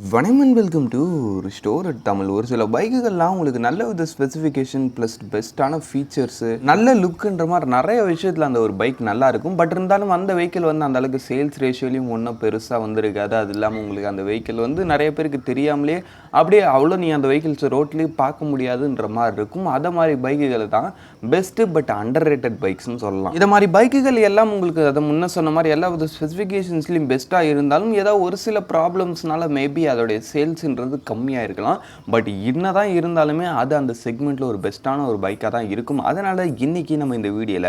வணக்கம் and welcome to restore Tamil. ஒரு சில பைக்குகள்லாம் உங்களுக்கு நல்ல வித ஸ்பெசிஃபிகேஷன் ப்ளஸ் பெஸ்ட்டான ஃபீச்சர்ஸு நல்ல லுக்குன்ற மாதிரி நிறைய விஷயத்தில் அந்த ஒரு பைக் நல்லா இருக்கும். பட் இருந்தாலும் அந்த வெஹிக்கிள் வந்து அந்த அளவுக்கு சேல்ஸ் ரேஷியோலையும் ஒன்றும் பெருசாக வந்துருக்காது. அது இல்லாமல் உங்களுக்கு அந்த வெஹிக்கிள் வந்து நிறைய பேருக்கு தெரியாமலே அப்படியே அவ்வளோ நீ அந்த வெஹிக்கிள்ஸ் ரோட்லேயும் பார்க்க முடியாதுன்ற மாதிரி இருக்கும். அதை மாதிரி பைக்குகள் தான் பெஸ்ட்டு பட் அண்டர் ரேட்டட் பைக்ஸ்னு சொல்லலாம். இதை மாதிரி பைக்குகள் எல்லாம் உங்களுக்கு அதை முன்ன சொன்ன மாதிரி எல்லா வித ஸ்பெசிஃபிகேஷன்ஸ்லையும் பெஸ்ட்டாக இருந்தாலும் ஏதாவது ஒரு சில ப்ராப்ளம்ஸ்னால மேபி அதோடைய சேல்ஸ்ன்றது கம்மியாக இருக்கலாம். பட் என்னதான் இருந்தாலுமே அது அந்த செக்மெண்ட்டில் ஒரு பெஸ்ட்டான ஒரு பைக்காக தான் இருக்கும். அதனால் இன்றைக்கி நம்ம இந்த வீடியோவில்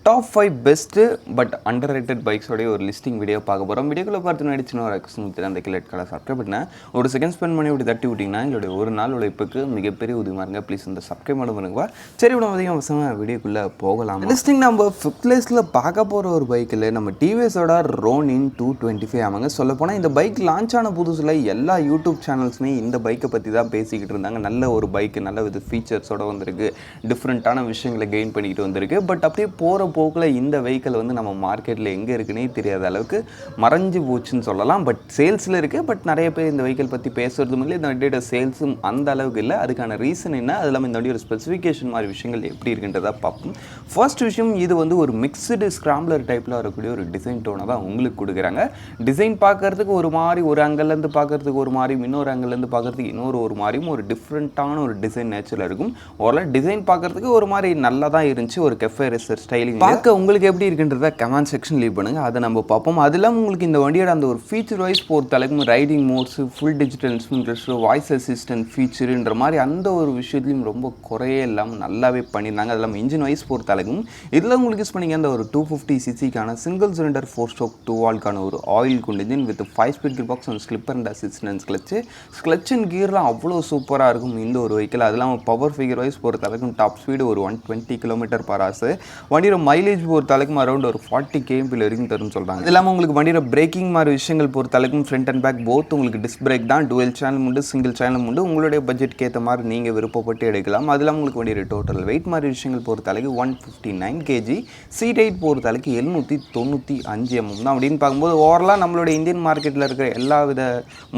top 5 best but underrated பைக்ஸோடைய ஒரு லிஸ்டிங் வீடியோ பார்க்க போகிறோம். வீடியோக்குள்ளே பார்த்து நடிச்சுன்னு ஒரு எக்ஸ்மூத்தி அந்த கிளட் கலர் சப்ஸ்கிரைப் பண்ணேன். ஒரு செகண்ட் ஸ்பெண்ட் பண்ணி இப்படி தட்டி விட்டிங்கன்னா எங்களுடைய ஒரு நாள் உழைப்புக்கு மிகப்பெரிய உதவியாக இருங்க. ப்ளீஸ் இந்த சப்ஸ்கிரைப் பண்ண பண்ணுங்க. சரி, இவ்வளோ அதிகம் அவசரமாக வீடியோக்குள்ளே போகலாம். லிஸ்டிங் நம்ம 5th லிஸ்ட்டில் பார்க்க போகிற ஒரு பைக்கில் நம்ம டிவிஎஸோட ரோனின் 225 ஆமாங்க. சொல்லப்போனால் இந்த பைக் லான்ச் ஆன புதுசில் எல்லா யூடியூப் சேனல்ஸுமே இந்த பைக்கை பற்றி தான் பேசிக்கிட்டு இருந்தாங்க. நல்ல ஒரு பைக்கு, நல்ல வித ஃபீச்சர்ஸோடு வந்திருக்கு, டிஃப்ரெண்ட்டான விஷயங்களை கெயின் பண்ணிக்கிட்டு வந்திருக்கு. பட் அப்படியே போகிற போக்கில் இந்த வெஹிக்கிள் வந்து நம்ம மார்க்கெட்டில் எங்கே இருக்குன்னே தெரியாத அளவுக்கு மறைஞ்சு போச்சுன்னு சொல்லலாம். பட் சேல்ஸில் இருக்குது. பட் நிறைய பேர் இந்த வெஹிக்கிள் பற்றி பேசுறதும் இல்லை, இந்த வண்டியோட சேல்ஸும் அந்த அளவுக்கு இல்லை. அதுக்கான ரீசன் என்ன, அது இல்லாமல் இந்த வண்டியோட ஸ்பெசிஃபிகேஷன் மாதிரி விஷயங்கள் எப்படி இருக்குன்றதை பார்ப்போம். ஃபர்ஸ்ட் விஷயம், இது வந்து ஒரு மிக்ஸ்டு ஸ்க்ராம்ப்லர் டைப்பில் வரக்கூடிய ஒரு டிசைன் டோனை தான் உங்களுக்கு கொடுக்குறாங்க. டிசைன் பார்க்கறதுக்கு ஒரு மாதிரி, ஒரு ஆங்கிள்லேருந்து பார்க்கறதுக்கு ஒரு மாதிரி, இன்னொரு ஆங்கிள்லேருந்து பார்க்கறதுக்கு இன்னொரு மாதிரியும் ஒரு டிஃப்ரெண்ட்டான ஒரு டிசைன் நேச்சரில் இருக்கும். ஓரளவு டிசைன் பார்க்கறதுக்கு ஒரு மாதிரி நல்லா தான் இருந்துச்சு. ஒரு கெஃபே ரேசர் ஸ்டைலிங் பார்க்க உங்களுக்கு எப்படி இருக்குன்றத கமெண்ட் செக்ஷன் லீவ் பண்ணுங்கள், அதை நம்ம பார்ப்போம். அது இல்லாமல் உங்களுக்கு இந்த வண்டியோட அந்த ஒரு ஃபீச்சர் வைஸ் பொறுத்த அளவுக்கு riding modes, full digital instrument, voice assistant ஃபீச்சருன்ற மாதிரி அந்த ஒரு விஷயத்துலையும் ரொம்ப குறையே இல்லாமல் நல்லாவே பண்ணியிருந்தாங்க. அது இல்லாமல் இன்ஜின் வைஸ் பொறுத்த அளவுக்கும் இதில் உங்களுக்கு யூஸ் பண்ணிங்க அந்த ஒரு 250cc single cylinder 4-stroke 2-valve ஒரு ஆயில் கொண்டு engine with 5-speed gear box and slipper and assistance clutch and கியர்லாம் அவ்வளோ சூப்பராக இருக்கும் இந்த ஒரு வெஹிக்கிள். அது இல்லாமல் பவர் ஃபிகர் வைஸ் பொறுத்த அளவுக்கும் டாப் ஸ்பீடு ஒரு 120 km/h. வண்டியோட மைலேஜ் பொறுத்த அளவுக்கும் அரௌண்ட் ஒரு 40 km வரைக்கும் தரும்னு சொல்கிறாங்க. அது இல்லாமல் உங்களுக்கு வண்டியோட பிரேக்கிங் மாதிரி விஷயங்கள் பொறுத்த அளவுக்கும் ஃப்ரண்ட் அண்ட் பேக் போத் உங்களுக்கு டிஸ்க் பிரேக் தான். டுவெல் சேனல் உண்டு, சிங்கிள் சேனல் உண்டு. உங்களுடைய பட்ஜெட்க்கு ஏற்ற மாதிரி நீங்கள் விருப்பப்பட்டு எடுக்கலாம். அது இல்லாமல் உங்களுக்கு வண்டியோட டோட்டல் வெயிட் மாதிரி விஷயங்கள் பொறுத்த அளவுக்கு 159 kg, சீட் ஹைட் பொறுத்த அளவுக்கு 795 mm தான். அப்படின்னு பார்க்கும்போது ஓவரலாக நம்மளுடைய இந்தியன் மார்க்கெட்டில் இருக்கிற எல்லா வித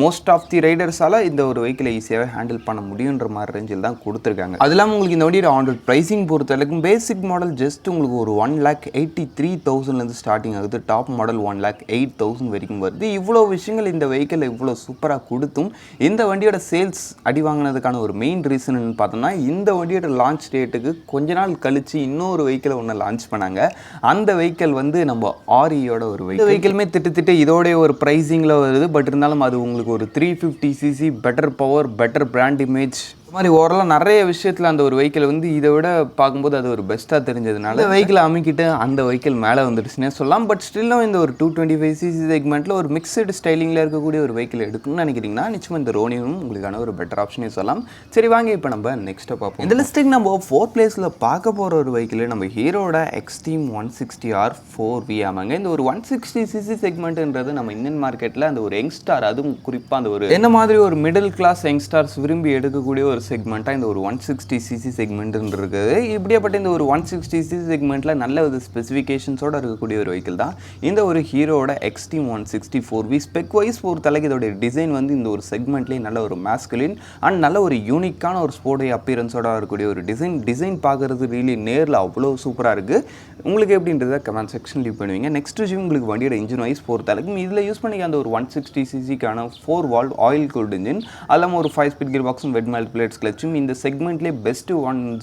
மோஸ்ட் ஆஃப் தி ரைடர்ஸால் இந்த ஒரு வெஹிக்கிளை ஈஸியாகவே ஹேண்டில் பண்ண முடியுன்ற மாதிரி ரேஞ்சில் தான் கொடுத்துருக்காங்க. அது இல்லாமல் உங்களுக்கு இந்த வண்டியோட ஆன் ரோட் ப்ரைஸிங் பொறுத்த அளவுக்கும் பேசிக் மாடல் ஜஸ்ட் உங்களுக்கு ஒரு 1,83,000 ஸ்டார்டிங் ஆகுது. டாப் மாடல் 1,08,000 வரைக்கும் வருது. இவ்வளோ விஷயங்கள் இந்த வெஹிக்கிள் இவ்வளோ சூப்பராக கொடுத்தும் இந்த வண்டியோட சேல்ஸ் அடி வாங்கினதுக்கான ஒரு மெயின் ரீசன் பார்த்தோம்னா, இந்த வண்டியோட லான்ச் டேட்டுக்கு கொஞ்ச நாள் கழிச்சு இன்னொரு வெஹிக்கிளை ஒன்று லான்ச் பண்ணாங்க. அந்த வெஹிக்கிள் வந்து நம்ம ஆரியோட ஒரு வெஹிக்கிளுமே திட்டு இதோடைய ஒரு ப்ரைஸிங்கில் வருது. பட் இருந்தாலும் அது உங்களுக்கு ஒரு 350cc better power, better brand image மாதிரி ஓரளவு நிறைய விஷயத்தில் அந்த ஒரு வெஹிக்கிள் வந்து இதை விட பார்க்கும்போது அது ஒரு பெஸ்ட்டாக தெரிஞ்சதுனால வெஹிக்கிள் அமைக்கிட்டு அந்த வெஹிக்கிள் மேலே வந்துடுச்சுன்னே சொல்லலாம். பட் ஸ்டில்லும் இந்த ஒரு 225cc செக்மெண்ட்டில் ஒரு மிக்சடு ஸ்டைலிங்கில் இருக்கக்கூடிய ஒரு வெஹிக்கிள் எடுக்கணும்னு நினைக்கிறீங்கன்னா நிச்சயமாக இந்த ரோனியும் உங்களுக்கான ஒரு பெட்டர் ஆப்ஷனே சொல்லலாம். சரி வாங்க இப்போ நம்ம நெக்ஸ்ட்டை பார்ப்போம். இந்த லிஸ்ட்டுக்கு நம்ம 4th பிளேஸில் பார்க்க போகிற ஒரு வெஹிக்கிள் நம்ம ஹீரோட எக்ஸ்ட்ரீம் 160R 4V ஆமாங்க. இந்த ஒரு 160cc செக்மெண்ட்ன்றது நம்ம இந்தியன் மார்க்கெட்டில் அந்த ஒரு யங்ஸ்டார், அதுவும் குறிப்பாக அந்த ஒரு என்ன மாதிரி ஒரு மிடில் கிளாஸ் யங்ஸ்டார்ஸ் விரும்பி எடுக்கக்கூடிய ஒரு செக்மெண்ட்டாக இந்த ஒரு 160cc செக்மெண்ட் இருக்குது. இப்படியாப்பட்ட இந்த ஒரு 160cc செக்மெண்ட்டில் நல்ல ஒரு ஸ்பெசிஃபிகேஷன்ஸோடு இருக்கக்கூடிய ஒரு வெஹிக்கிள் தான் இந்த ஒரு ஹீரோட எக்ஸ்ட்ரீம் 160 4V. ஸ்பெக் வைஸ் பொறுத்தளவுக்கு இதோட டிசைன் வந்து இந்த ஒரு செக்மெண்ட்லேயே நல்ல ஒரு மேஸ்குலின் அண்ட் நல்ல ஒரு யூனிக்கான ஒரு ஸ்போர்ட் அப்பியரன்ஸோட இருக்கக்கூடிய ஒரு டிசைன் பார்க்குறது ரியலி நேரில் அவ்வளோ சூப்பராக இருக்குது. உங்களுக்கு எப்படின்றத கமெண்ட் செக்ஷன் லீவ் பண்ணுவீங்க. நெக்ஸ்ட் விஷயம், உங்களுக்கு வண்டியோட இன்ஜின் வைஸ் பொறுத்தளவுக்கு இதில் யூஸ் பண்ணிக்க அந்த ஒரு 160cc 4-valve oil cooled engine, அல்லாமல் ஒரு 5-speed gear box wet mild plates கிளச்சும் இந்த செக்மெண்ட்லேயே best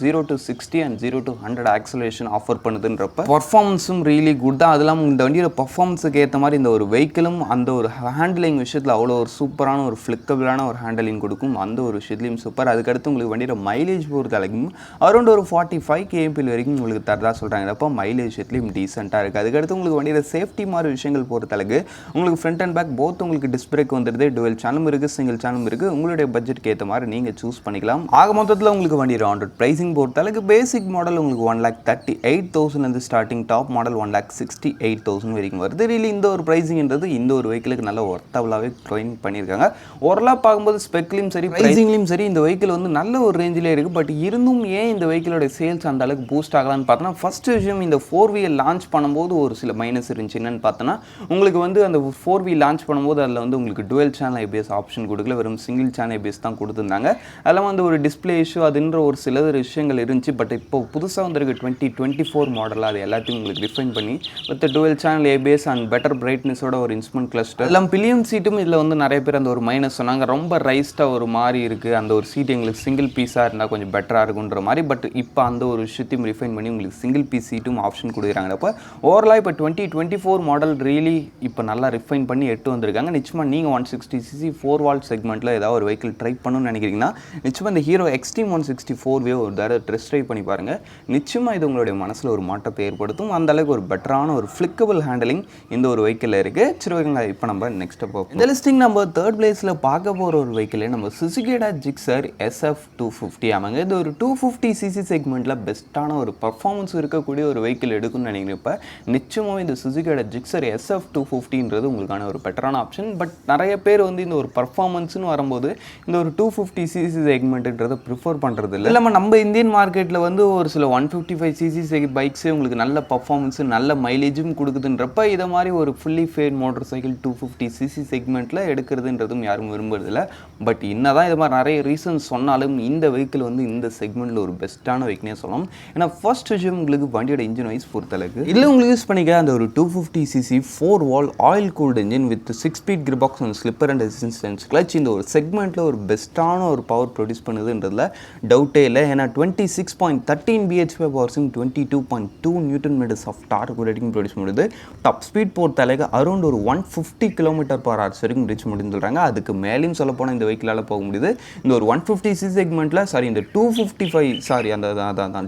0 to 60 and 0 to 100 acceleration offer பண்ணுதுன்றப்ப பர்ஃபார்மன்ஸும் ரியலி குட் தான். அது இல்லாமல் இந்த வண்டியோட பர்ஃபார்மன்ஸுக்கு ஏற்ற மாதிரி இந்த ஒரு வெஹிக்கிளும் அந்த ஒரு ஹேண்டிலிங் விஷயத்தில் அவ்வளோ ஒரு சூப்பரான ஒரு ஃப்ளிக்கபிளான ஒரு ஹேண்டிலிங் கொடுக்கும். அந்த ஒரு விஷயத்துலையும் சூப்பர். அதுக்கடுத்து உங்களுக்கு வண்டியோட மைலேஜ் பொறுத்த அளவுக்கும் அரௌண்ட் ஒரு 45 km வரைக்கும் உங்களுக்கு தரதா சொல்கிறாங்க. அப்போ மைலேஜ் விஷயத்துலையும் டீசெண்டாக இருக்குது. அதுக்கடுத்து உங்களுக்கு வண்டியோட சேஃப்டி மாதிரி விஷயங்கள் பொறுத்த அளவுக்கு உங்களுக்கு ஃப்ரண்ட் அண்ட் பேக் போத் உங்களுக்கு டிஸ்க் பிரேக் வந்துடுது. டுவெல் சேனலும் இருக்குது, சிங்கிள் சேனலும் இருக்குது. உங்களுடைய பட்ஜெட்க்கு ஏற்ற மாதிரி நீங்கள் சூஸ் பண்ணி பண்ணிக்கலாம். ஆக மொத்தத்தில் உங்களுக்கு வண்டி ஆண்ட்ராய்ட் ப்ரைஸிங் பொறுத்தளவுக்கு பேசிக் மாடல் உங்களுக்கு 1,38,000 ஸ்டார்டிங், டாப் மாடல் 1,68,000 வரைக்கும் வருது. ரியலி இந்த ஒரு ப்ரைஸிங்ன்றது இந்த ஒரு வெஹிக்கிளுக்கு நல்ல ஒர்த்தபுளாகவே க்ளைம் பண்ணியிருக்காங்க. ஓரளவு பார்க்கும்போது ஸ்பெக்லையும் சரி ப்ரைஸிங்லையும் சரி இந்த வெஹிக்கிள் வந்து நல்ல ஒரு ரேஞ்சிலே இருக்குது. பட் இருந்தும் ஏன் இந்த வெஹிக்கிளோட சேல்ஸ் அந்த அளவுக்கு பூஸ்ட் ஆகலான்னு பார்த்தோன்னா, ஃபஸ்ட்டு விஷயம் இந்த 4V லான்ச் பண்ணும்போது ஒரு சில மைனஸ் இருந்துச்சு. என்னென்னு பார்த்தோன்னா, உங்களுக்கு வந்து அந்த 4V லான்ச் பண்ணும்போது அதில் வந்து உங்களுக்கு டுவெல் சேனல் ஐபிஎஸ் ஆப்ஷன் கொடுக்கல, வெறும் சிங்கிள் சேனல் ஐபிஎஸ் தான் கொடுத்துருந்தாங்க. அதெல்லாம் வந்து ஒரு டிஸ்பிளே இஷ்யூ அதுன்ற ஒரு சில விஷயங்கள் இருந்துச்சு. பட் இப்போ புதுசாக வந்திருக்கு 2024 மாடலில் அது எல்லாத்தையும் உங்களுக்கு டிஃபைன் பண்ணி with dual channel ABS and better பிரைட்னஸோட ஒரு இன்ஸ்ட்ருமெண்ட் கிளஸ்டர் எல்லாம் பில்லியன் சீட்டும் இதில் வந்து நிறைய பேர் அந்த ஒரு மைனஸ் சொன்னாங்க. ரொம்ப ரைஸ்டாக ஒரு மாதிரி இருக்குது, அந்த ஒரு சீட் எங்களுக்கு சிங்கிள் பீஸாக இருந்தால் கொஞ்சம் பெட்டராக இருக்குன்ற மாதிரி. பட் இப்போ அந்த ஒரு விஷயத்தையும் ரிஃபைன் பண்ணி உங்களுக்கு சிங்கிள் பீஸ் சீட்டும் ஆப்ஷன் கொடுக்குறாங்க. அப்போ ஓவராலாக இப்போ 2024 மாடல் ரியலி இப்போ நல்லா ரிஃபைன் பண்ணி எட்டு வந்திருக்காங்க. நிச்சயமாக நீங்கள் 160cc 4 செக்மெண்ட்டில் ஏதாவது ஒரு வெஹிக்கிள் ட்ரை பண்ணணும்னு நினைக்கிறீங்கன்னா நிச்சயமாக இந்த ஹீரோ எக்ஸ்ட்ரீம் 164 ஒரு தடவை டெஸ்ட் ட்ரை பண்ணி பாருங்கள். நிச்சயமாக இது உங்களுடைய மனசில் ஒரு மாற்றத்தை ஏற்படுத்தும். அந்த அளவுக்கு ஒரு பெட்டரான ஒரு ஃப்ளிக்கபிள் ஹேண்டலிங் இந்த ஒரு வெஹிக்கிளில் இருக்குது. சரி ஓகேங்களா, இப்போ நம்ம நெக்ஸ்ட் பார்ப்போம். இந்த லிஸ்டிங் நம்ம தேர்ட் பிளேஸில் பார்க்க போகிற ஒரு வெஹிக்கிளே நம்ம சுசுகி ஜிக்ஸர் SF250 ஆமாங்க. இது ஒரு 250cc செக்மெண்ட்டில் பெஸ்ட்டான ஒரு பர்ஃபார்மன்ஸ் இருக்கக்கூடிய ஒரு வெஹிக்கிள் எடுக்குன்னு நினைக்கிறப்ப நிச்சயமாக இந்த சுசுகி ஜிக்ஸர் SF250ன்றது உங்களுக்கான ஒரு பெட்டரான ஆப்ஷன். பட் நிறைய பேர் வந்து இந்த ஒரு பர்ஃபார்மன்ஸ்னு வரும்போது இந்த ஒரு 250cc செக்மெண்ட்டுன்றதை ப்ரிஃபர் பண்ணுறது இல்லை. இல்லாமல் நம்ம இந்தியன் மார்க்கெட்டில் வந்து ஒரு சில 155cc பைக்ஸே உங்களுக்கு நல்ல பர்ஃபார்மன்ஸு நல்ல மைலேஜும் கொடுக்குதுன்றப்ப இதை மாதிரி ஒரு fully fat motor cycle 250cc செக்மெண்ட்டில் எடுக்கிறதுன்றதும் யாரும் விரும்புறதில்லை. பட் என்னதான் இது மாதிரி நிறைய ரீசன்ஸ் சொன்னாலும் இந்த வெஹிக்கிள் வந்து இந்த செக்மெண்ட்டில் ஒரு பெஸ்ட்டான வெஹிக்கிள்னே சொல்லலாம். ஏன்னா ஃபர்ஸ்ட் விஷயம் உங்களுக்கு வண்டியோட இன்ஜின் வைஸ் பொறுத்தளவுக்கு இல்லை உங்களுக்கு யூஸ் பண்ணிக்க அந்த ஒரு 250cc 4 oil cooled engine with 6 speed gear box and slipper and resistance clutch இந்த ஒரு செக்மெண்ட்டில் ஒரு பெஸ்ட்டான ஒரு பவர் ப்ரொடியூஸ் பண்ணுதுன்றதுல டவுட்டே இல்லை. ஏன்னா 26.13 bhp பவர்ஸும் 22.2 newton metres of torque rating produce பண்ணுது. டாப் ஸ்பீட் பொறுத்தளவுக்கு அரௌண்ட் ஒரு 150 km/h வரைக்கும் ரீச் முடியும்னு சொல்கிறாங்க. அதுக்கு மேலேயும் சொல்ல போனால் இந்த வெஹிக்கிளால் போக முடியுது. இந்த ஒரு 150cc செக்மெண்ட்டில் இந்த 255 அந்த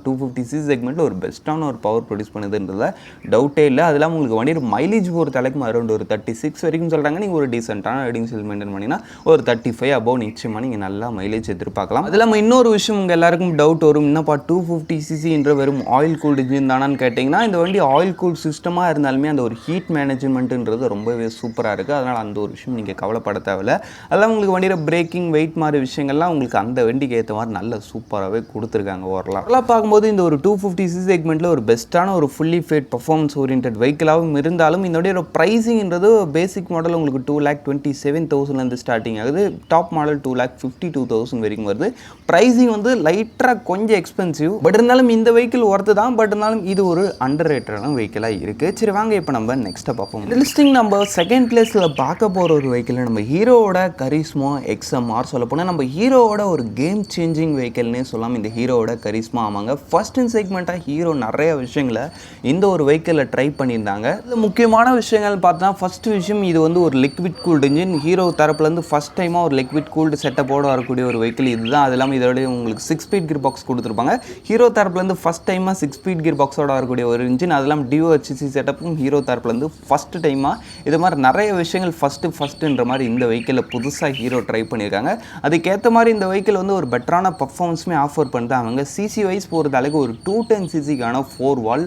250cc செக்மெண்ட்டில் ஒரு பெஸ்ட்டான ஒரு பவர் ப்ரொடியூஸ் பண்ணுதுன்றதுல டவுட்டே இல்லை. அது இல்லாமல் உங்களுக்கு வண்டியோட மைலேஜ் பொறுத்தளவுக்கு அரௌண்ட் ஒரு 36 வரைக்கும் சொல்கிறாங்க. நீங்கள் ஒரு டீசென்ட்டான ரைடிங் ஸ்டைல் மெயின்டைன் பண்ணிங்கன்னா ஒரு 35 அபோவ் நிச்சயமாக நீங்கள் நல்லா மைலேஜ் எதிர்பார்க்கலாம். அது இல்லாமல் இன்னொரு விஷயம் உங்கள் எல்லாருக்கும் டவுட் வரும், என்னப்பா 250cc வெறும் ஆயில் கூல்டு இன்ஜின் தானான்னு கேட்டிங்கன்னா, இந்த வண்டி ஆயில் கூல் சிஸ்டமாக இருந்தாலுமே அந்த ஒரு ஹீட் மேனேஜ்மெண்ட்டுன்றது ரொம்பவே சூப்பராக இருக்குது. அதனால் அந்த ஒரு விஷயம் நீங்கள் கவலைப்பட தேவையில்லை. அதெல்லாம் உங்களுக்கு வண்டியோட பிரேக்கிங் வெயிட் மாதிரி விஷயங்கள்லாம் உங்களுக்கு அந்த வண்டிக்கு ஏற்ற மாதிரி நல்ல சூப்பராகவே கொடுத்துருக்காங்க. ஓரளவு பார்க்கும்போது இந்த ஒரு 250cc செக்மெண்ட்டில் ஒரு பெஸ்ட்டான ஒரு ஃபுல்லி ஃபேட் பர்ஃபார்மன்ஸ் ஓரியன்ட் வெஹிக்கிளாகவும் இருந்தாலும் இதோடைய ப்ரைஸிங்ன்றது பேசிக் மாடல் உங்களுக்கு 2,27,000 ஸ்டார்டிங் ஆகுது. டாப் மாடல் 2,52,000 வரைக்கும் வருது. ப்ரைஸிங் வந்து லைட்டாக கொஞ்சம் எக்ஸ்பென்சிவ். பட் இருந்தாலும் இந்த வெஹிக்கிள் ஒர்த்து தான். பட் இருந்தாலும் இது ஒரு அண்டர் ரேட்டடான வெஹிக்கிளாக இருக்குது. சரி வாங்க இப்போ நம்ம நெக்ஸ்ட்டாக பார்ப்போம். இந்த லிஸ்டிங் நம்ம செகண்ட் பிளேஸில் பார்க்க போகிற ஒரு வெஹிக்கிள் நம்ம ஹீரோவோட கரிஸ்மா XMR சொல்ல போனால் நம்ம ஹீரோவோட ஒரு கேம் சேஞ்சிங் வெஹிக்கிள்னே சொல்லலாம். இந்த ஹீரோவோட கரிஸ்மா ஆமாங்க. ஃபர்ஸ்ட் இன் செக்மெண்ட்டாக ஹீரோ நிறைய விஷயங்களை இந்த ஒரு வெஹிக்கிளில் ட்ரை பண்ணியிருந்தாங்க. இது முக்கியமான விஷயங்கள் பார்த்தா ஃபஸ்ட்டு விஷயம் இது வந்து ஒரு லிக்விட் கூல்டு இன்ஜின். ஹீரோ தரப்புலேருந்து ஃபஸ்ட் டைமாக ஒரு லிக்விட் கூல்டு செட்டப்போடு வரக்கூடிய ஒரு வெஹிக்கிள் இதுதான். அது இல்லாமல் இதோட உங்களுக்கு 6 ஸ்பீட் கியர் பாக்ஸ் கொடுத்துருப்பாங்க. ஹீரோ தரப்புலேருந்து ஃபஸ்ட் டைமாக 6 ஸ்பீட் கியர் பாக்ஸோட வரக்கூடிய ஒரு இன்ஜின். அது இல்லாமல் DOHC செட்டப்பும் ஹீரோ தரப்புலேருந்து ஃபஸ்ட் டைமாக இது மாதிரி நிறைய விஷயங்கள் ஃபஸ்ட்டுன்ற மாதிரி இந்த வெஹிக்கிளில் புதுசாக ஹீரோ ட்ரை பண்ணியிருக்காங்க. அதுக்கேற்ற மாதிரி இந்த வெஹிக்கிள் வந்து ஒரு பெட்டரான பர்ஃபார்மன்ஸுமே ஆஃபர் பண்ணிட்டு அவங்க சிசி வைஸ் போகிறது அளவுக்கு ஒரு 210cc-க்கான 4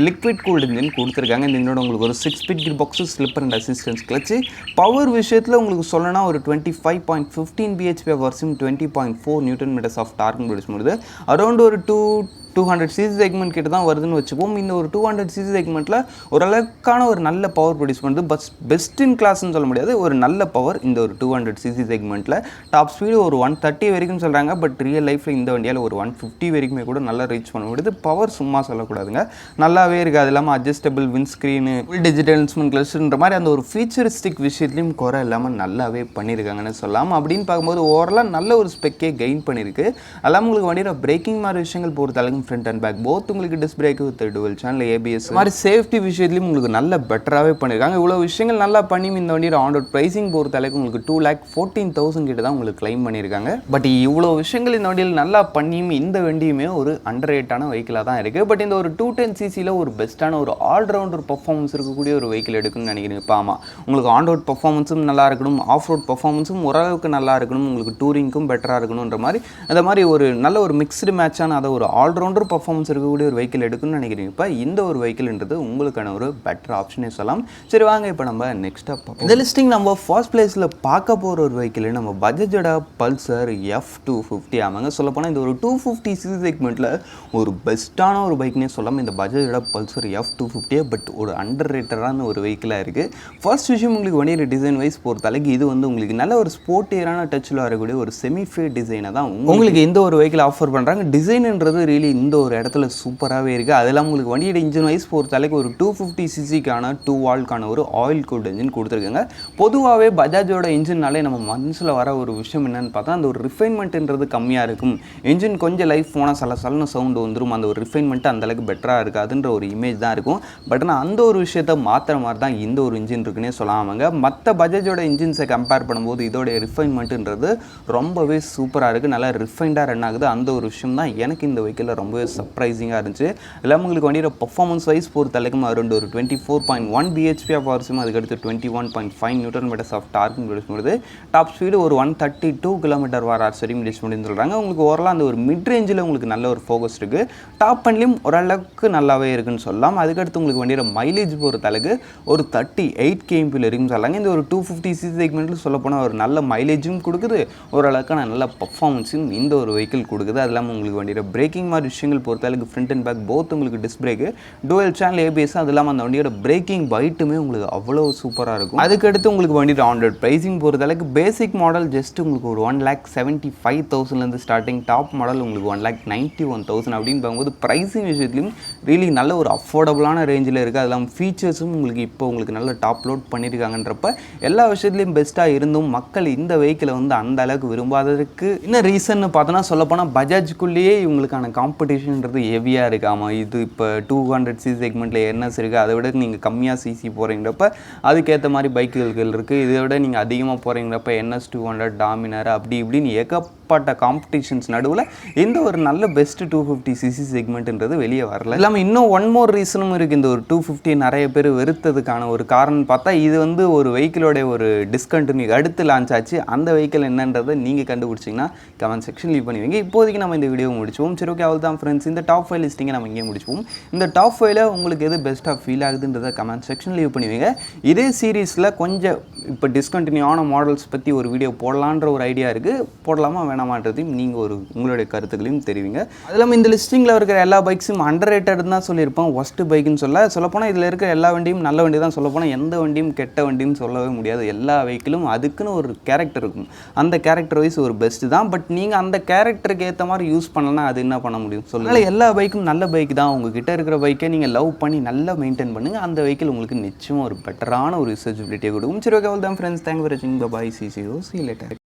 லிக்விட் கூல்டு இன்ஜின் கொடுத்துருக்காங்க. இந்த இன்ஜினோட உங்களுக்கு ஒரு 6 speed gear box slipper and assistance clutch. Power விஷயத்தில் உங்களுக்கு சொல்லணும்னா ஒரு 25.15 bhp வர்ஸும் 20.4 newton metres of torque produce பண்ணுது. அரௌண்ட் ஒரு 200cc செக்மெண்ட் கிட்ட தான் வருதுன்னு வச்சுப்போம். இந்த ஒரு 200cc செக்மெண்ட்டில் ஓரளவுக்கான ஒரு நல்ல பவர் ப்ரொடியூஸ் பண்ணுது. பட் பெஸ்ட் இன் கிளாஸ்ன்னு சொல்ல முடியாது, ஒரு நல்ல பவர் இந்த ஒரு 200cc செக்மெண்ட்டில். டாப் ஸ்பீடு ஒரு 130 வரைக்கும் சொல்கிறாங்க. பட் ரியல் லைஃப்பில் இந்த வண்டியால் ஒரு 150 வரைக்குமே கூட நல்லா ரீச் பண்ண முடியுது. பவர் சும்மா சொல்லக்கூடாதுங்க, நல்லாவே இருக்குது. அது இல்லாமல் adjustable windscreen, full digital instrument கிளஸ்டர்ன்ற மாதிரி அந்த ஒரு ஃபீச்சரிஸ்டிக் விஷயத்துலையும் குறை இல்லாமல் நல்லாவே பண்ணியிருக்காங்கன்னு சொல்லலாம். அப்படின்னு பார்க்கும்போது ஓவராலாக நல்ல ஒரு ஸ்பெக்கே கெயின் பண்ணியிருக்கு. அதெல்லாம் உங்களுக்கு வண்டியோட பிரேக்கிங் மாதிரி விஷயங்கள் பொறுத்தளவுக்கு ஃப்ரண்ட் அண்ட் பேக் போத் உங்களுக்கு disc brake with twelve channel ABS மாதிரி சேஃப்டி விஷயத்துலையும் உங்களுக்கு நல்ல பெட்டராகவே பண்ணியிருக்காங்க. இவ்வளோ விஷயங்கள் நல்லா பண்ணி இந்த வண்டியோட ஆன் ரோட் ப்ரைஸிங் பொறுத்த அளவுக்கு உங்களுக்கு 2,14,000 கிட்ட தான் உங்களுக்கு கிளைம் பண்ணியிருக்காங்க. பட் இவ்வளோ விஷயங்கள் இந்த வண்டியில் நல்லா பண்ணியும் இந்த வண்டியுமே ஒரு அண்டர் ரேட்டான வெஹிக்கிளாக தான் இருக்குது. பட் இந்த ஒரு 210cc ஒரு பெஸ்ட்டான ஒரு ஆல்ரவுண்டர் பர்ஃபார்மன்ஸ் இருக்கக்கூடிய ஒரு வெஹிக்கிள் எடுக்கணும்னு நினைக்கிறேன். இப்போ ஆமாம், உங்களுக்கு ஆன் ரோட் பர்ஃபார்மன்ஸும் நல்லா இருக்கணும், ஆஃப் ரோட் பர்ஃபார்மன்ஸும் ஓரளவுக்கு நல்லா இருக்கணும், உங்களுக்கு டூரிங்க்கும் பெட்டராக இருக்கணுன்ற மாதிரி அந்த மாதிரி ஒரு நல்ல ஒரு மிக்ஸ்டு மேட்சான அதை ஒரு ஆல்ரவுண்டர் பர்ஃபார்மன்ஸ் இருக்கக்கூடிய ஒரு வெஹிக்கிள் எடுக்கணும்னு நினைக்கிறீங்க. இப்போ இந்த ஒரு வெஹிக்கிள்ன்றது உங்களுக்கான ஒரு பெட்டர் ஆப்ஷனே சொல்லலாம். சரி வாங்க இப்போ நம்ம நெக்ஸ்ட்டாக பார்ப்போம். இந்த லிஸ்டிங் நம்ம ஃபர்ஸ்ட் பிளேஸில் பார்க்க போகிற ஒரு வெஹிக்கிள் நம்ம பஜாஜோட பல்சர் F250. ஆமாங்க, சொல்லப்போனால் இந்த ஒரு 250cc செக்மெண்ட்டில் ஒரு பெஸ்ட்டான ஒரு பைக்னே சொல்லலாம் இந்த பஜாஜோட பல்சர் F250. பட் ஒரு அண்டர் ரேட்டடான ஒரு வெஹிக்கிளாக இருக்குது. ஃபர்ஸ்ட் விஷயம் உங்களுக்கு வண்டியோட டிசைன் வைஸ் பொறுத்த அளவுக்கு இது வந்து உங்களுக்கு நல்ல ஒரு ஸ்போர்ட்டியரான டச்சில் வரக்கூடிய ஒரு செமிஃபே டிசைனை தான் உங்களுக்கு இந்த ஒரு வெஹிக்கிள் ஆஃபர் பண்ணுறாங்க. டிசைன்ன்றது ரியலி இந்த ஒரு இடத்துல சூப்பராகவே இருக்குது. அதெல்லாம் உங்களுக்கு வண்டியோட இன்ஜின் வைஸ் பொறுத்த அளவுக்கு ஒரு 250cc-க்கான 2 வால்க்கான ஒரு ஆயில் கூல்டு இன்ஜின் கொடுத்துருக்காங்க. பொதுவாகவே பஜாஜோட இன்ஜின்னாலே நம்ம மனசில் வர ஒரு விஷயம் என்னென்னு பார்த்தா அந்த ஒரு ரிஃபைன்மெண்ட்ன்றது கம்மியாக இருக்கும். இன்ஜின் கொஞ்சம் லைஃப் போனால் சலசலன்னு சவுண்டு வந்துடும், அந்த ஒரு ரிஃபைன்மெண்ட் அந்தளவுக்கு பெட்டராக இருக்காதுன்ற ஒரு இமேஜ் தான் இருக்கும். பட் ஆனால் அந்த ஒரு விஷயத்தை மாற்றுற மாதிரி தான் இந்த ஒரு இன்ஜின் இருக்குன்னே சொல்லாமாங்க. மற்ற பஜாஜோட இன்ஜின்ஸை கம்பேர் பண்ணும்போது இதோடைய ரிஃபைன்மெண்ட்ன்றது ரொம்பவே சூப்பராக இருக்குது, நல்லா ரிஃபைண்டாக ரன் ஆகுது. அந்த ஒரு விஷயம் தான் எனக்கு இந்த வெஹிக்கிளில் ரொம்பவே சர்ப்ரைசிங்காக இருந்துச்சு. எல்லாம் உங்களுக்கு வண்டியோட பர்ஃபார்மன்ஸ் வைஸ் பொறுத்த அளவுக்கு அரௌண்ட் ஒரு 24.1 bhp ஆஃப் ஹவர்ஸும் அதுக்கடுத்து 21.5 Nm ஆஃப் டார்க்கும் ரிலீஸ் பண்ணுது. டாப் ஸ்பீடு ஒரு 132 km/h வரையும் ரிலீஸ் பண்ணின்னு சொல்கிறாங்க. உங்களுக்கு ஓரளவு அந்த ஒரு மிட் ரேஞ்சில் உங்களுக்கு நல்ல ஒரு ஃபோக்கஸ் இருக்குது. டாப் பண்ணலையும் ஓரளவுக்கு நல்லாவே இருக்குன்னு சொல்லலாம். அதுக்கடுத்து உங்களுக்கு வண்டியோட மைலேஜ் பொறுத்த அளவுக்கு ஒரு 38 km இருக்குன்னு சொல்லாங்க. இந்த ஒரு 250cc செக்மெண்ட்டில் சொல்லப்போனால் ஒரு நல்ல மைலேஜும் கொடுக்குது, ஓரளவுக்கான நல்ல பர்ஃபார்மன்ஸும் இந்த ஒரு வெஹிக்கிள் கொடுக்குது. அது இல்லாமல் உங்களுக்கு வண்டியோட பிரேக்கிங் மாதிரி விஷயங்கள் பொறுத்த அளவுக்கு ஃப்ரண்ட் அண்ட் பேக் போத் உங்களுக்கு disc brake, dual channel ABS, அது இல்லாமல் அந்த வண்டியோட பிரேக்கிங் பைட்டுமே உங்களுக்கு அவ்வளோ சூப்பராக இருக்கும். அதுக்கடுத்து உங்களுக்கு வண்டியோட ஆன் ரோட் ப்ரைஸிங் பொறுத்த அளவுக்கு பேசிக் மாடல் ஜஸ்ட் உங்களுக்கு ஒரு 1,75,000 ஸ்டார்டிங், டாப் மாடல் உங்களுக்கு 1,91,000 அப்படின்னு பார்க்கும்போது ப்ரைஸிங் விஷயத்துலையும் ரியலி நல்ல ஒரு அஃபோர்டபுளான ரேஞ்சில் இருக்குது. அது இல்லாமல் ஃபீச்சர்ஸும் உங்களுக்கு இப்போ உங்களுக்கு நல்ல டாப் லோட் பண்ணியிருக்காங்கன்றப்ப எல்லா விஷயத்துலையும் பெஸ்ட்டாக இருந்தும் மக்கள் இந்த வெஹிக்கிளை வந்து அந்த அளவுக்கு விரும்பாததுக்கு என்ன ரீசன் பார்த்தோன்னா சொல்லப்போனால் பஜாஜ்குள்ளேயே இவங்களுக்கான காம்படிஷன்ன்றது ஹெவியாக இருக்காமா. இது இப்போ 200cc செக்மெண்ட்டில் என்எஸ் இருக்குது, அதை விட நீங்கள் கம்மியாக சிசி போகிறீங்கிறப்ப அதுக்கேற்ற மாதிரி பைக்குகள் இருக்குது. இதை விட நீங்கள் அதிகமாக போகிறீங்கிறப்ப NS 200, டாமினார் அப்படி இப்படின்னு ஏகப்பட்ட காம்படிஷன்ஸ் நடுவில் இந்த ஒரு நல்ல பெஸ்ட் 250cc செக்மெண்ட்ன்றது வெளியே வரல. இல்லாமல் இன்னும் ஒன் மோர் ரீசனும் இருக்குது. இந்த ஒரு 250 நிறைய பேர் வெறுத்ததுக்கான ஒரு காரணம் பார்த்தா இது வந்து ஒரு வெஹிக்கிளோட ஒரு டிஸ்கண்டினியூ அடுத்து லான்ச் ஆச்சு. அந்த வெஹிக்கிள் என்னன்றதை நீங்கள் கண்டுபிடிச்சிங்கன்னா கமெண்ட் செக்ஷன் லீவ் பண்ணுவீங்க. இப்போதைக்கு நம்ம இந்த வீடியோ முடிச்சுவோம். சரி ஓகே, அவ்வளோ தான் ஃப்ரெண்ட்ஸ். இந்த டாப் 5 லிஸ்டிங்கை நம்ம இங்கே முடிச்சுவோம். இந்த டாப் 5ல் உங்களுக்கு எது பெஸ்ட்டாக ஃபீல் ஆகுதுன்றதை கமெண்ட் செக்ஷன் லீவ் பண்ணுவீங்க. இதே சீரீஸில் கொஞ்சம் இப்போ டிஸ்கண்டினியூ ஆன மாடல்ஸ் பற்றி ஒரு வீடியோ போடலான்ற ஒரு ஐடியா இருக்குது. போடலாமா வேணாமான்றதையும் நீங்கள் உங்களுடைய கருத்துக்களையும் தெரிவிங்க. அது இல்லாமல் இந்த லிஸ்டிங்கில் இருக்கிற எல்லா பைக்ஸும் அண்டர் ரேட்டட் தான் சொல்லியிருப்போம், ஒஸ்ட்டு பைக்குன்னு சொல்லப்போனால் இதில் இருக்கிற எல்லா வண்டியும் நல்ல வண்டி தான். சொல்லப்போனால் எந்த வண்டியும் கெட்ட வண்டின்னு சொல்லவே முடியாது. எல்லா வெஹிக்கிளும் அதுக்குன்னு ஒரு கேரக்டர் இருக்கும். அந்த கேரக்டர் வைஸ் ஒரு பெஸ்ட்டு தான். பட் நீங்கள் அந்த கேரக்டருக்கு ஏற்ற மாதிரி யூஸ் பண்ணலன்னா அது என்ன பண்ண முடியும் சொல்லுங்கள். எல்லா பைக்கும் நல்ல பைக் தான். உங்ககிட்ட இருக்கிற பைக்கை நீங்கள் லவ் பண்ணி நல்லா மெயின்டைன் பண்ணுங்கள். அந்த வெஹிக்கிள் உங்களுக்கு நிச்சயமாக ஒரு பெட்டரான ஒரு யூசபிலிட்டியை கொடுக்கும். சரி ஓகே, அவ்வளோ தான் ஃப்ரெண்ட்ஸ். தேங்க்யூ ஃபார் வாட்சிங். பை. See you later.